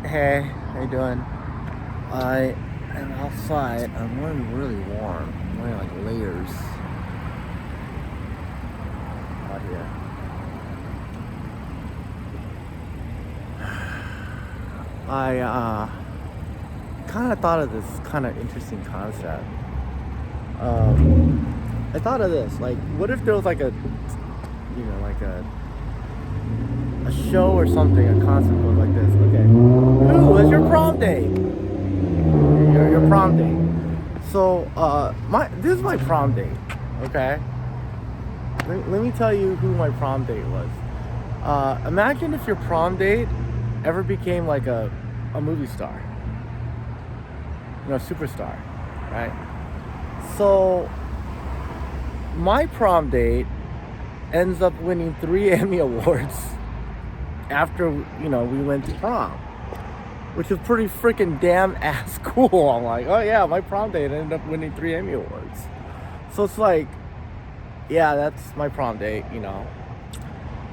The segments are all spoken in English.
Hey, how you doing? I am outside. I'm wearing really warm. I'm wearing like layers out here. I kind of thought of this kind of interesting concept. I thought of this, like, what if there was like like a show or something, a concept goes like this. Okay, who was your prom date? Your prom date. So, this is my prom date. Okay, let me tell you who my prom date was. Imagine if your prom date ever became like a movie star, a superstar, right? So my prom date ends up winning 3 Emmy Awards after we went to prom, which is pretty freaking damn ass cool. I'm like, oh yeah, my prom date ended up winning 3 Emmy Awards. So it's like, yeah, that's my prom date.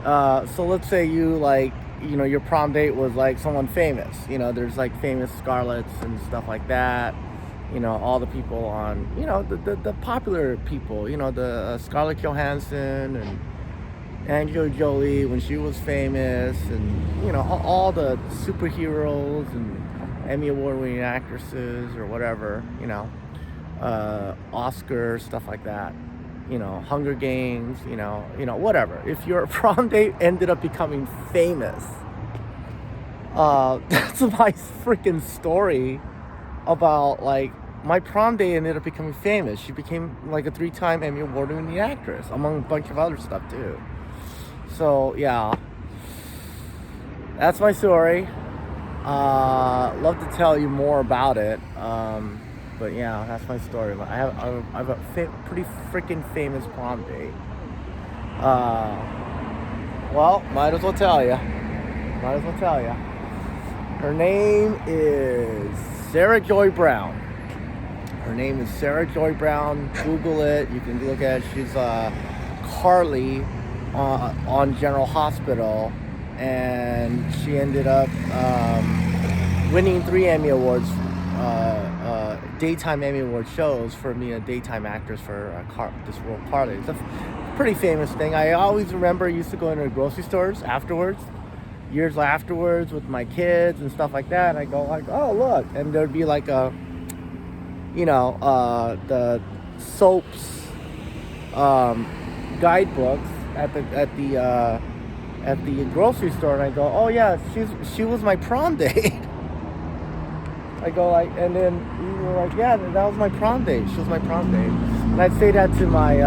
So let's say your prom date was like someone famous. There's like famous Scarlets and stuff like that. All the people on, the popular people, the Scarlett Johansson and Angela Jolie when she was famous, and, all the superheroes and Emmy Award winning actresses or whatever, Oscar, stuff like that. Hunger Games, whatever. If your prom date ended up becoming famous, that's my freaking story about, like, my prom date ended up becoming famous. She became like a 3-time Emmy Award winning actress, among a bunch of other stuff too. So yeah, that's my story. Love to tell you more about it. But yeah, that's my story. I have a pretty freaking famous prom date. Well, might as well tell you. Her name is Sarah Joy Brown. Google it. You can look at it. She's Carly on General Hospital, and she ended up winning 3 Emmy Awards, daytime Emmy Award shows for being a daytime actress for this role, Carly. It's a pretty famous thing. I always remember I used to go into grocery stores years afterwards with my kids and stuff like that. And I go like, oh look, and there'd be like the soaps guidebooks at the grocery store, and I go, oh yeah, she was my prom date. I go like, and then you were like, yeah, that was my prom date. She was my prom date, and I'd say that to my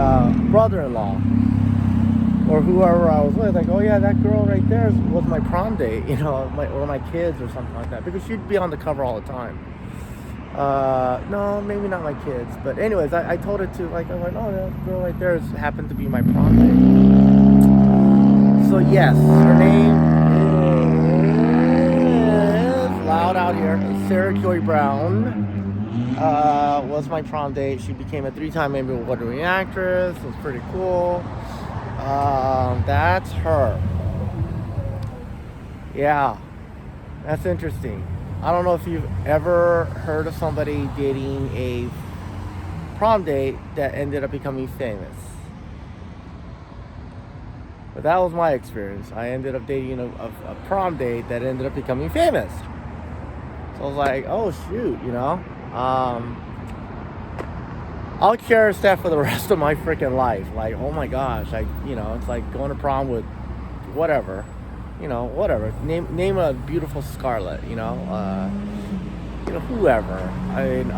brother-in-law or whoever I was with. Like, oh yeah, that girl right there was my prom date, or my kids or something like that, because she'd be on the cover all the time. No, maybe not my kids, but anyways, I told it to, like, I went, oh, that girl right there happened to be my prom date. So yes, her name is loud out here. Sarah Joy Brown was my prom date. She became a 3-time Emmy Award winning actress. It was pretty cool. That's her. Yeah, that's interesting. I don't know if you've ever heard of somebody dating a prom date that ended up becoming famous. But that was my experience. I ended up dating a prom date that ended up becoming famous. So I was like, oh shoot, I'll cherish that for the rest of my freaking life. Like, oh my gosh, it's like going to prom with whatever. Whatever. Name a beautiful Scarlet, whoever. I mean,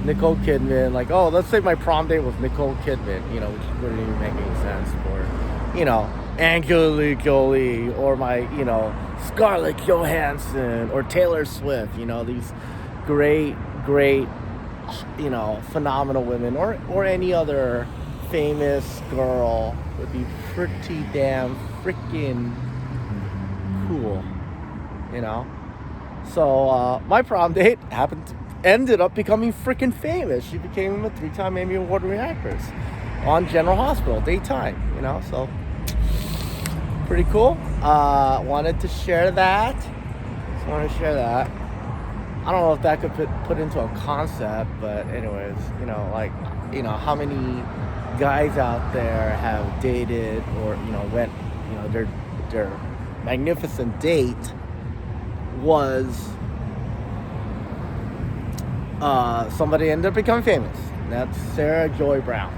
Nicole Kidman. Like, oh, let's say my prom date was Nicole Kidman, which wouldn't even make any sense. Or, Angela Jolie, or my, Scarlett Johansson, or Taylor Swift. These great, phenomenal women, or any other famous girl would be pretty damn freaking cool, So my prom date ended up becoming freaking famous. She became a 3-time Emmy Award winning actress on General Hospital, daytime, so pretty cool. Wanted to share that. So I want to share that. I don't know if that could put into a concept, but anyways, like, how many guys out there have dated or, went, their magnificent date was somebody ended up becoming famous. That's Sarah Joy Brown.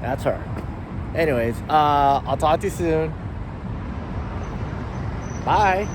That's her. Anyways, I'll talk to you soon. Bye.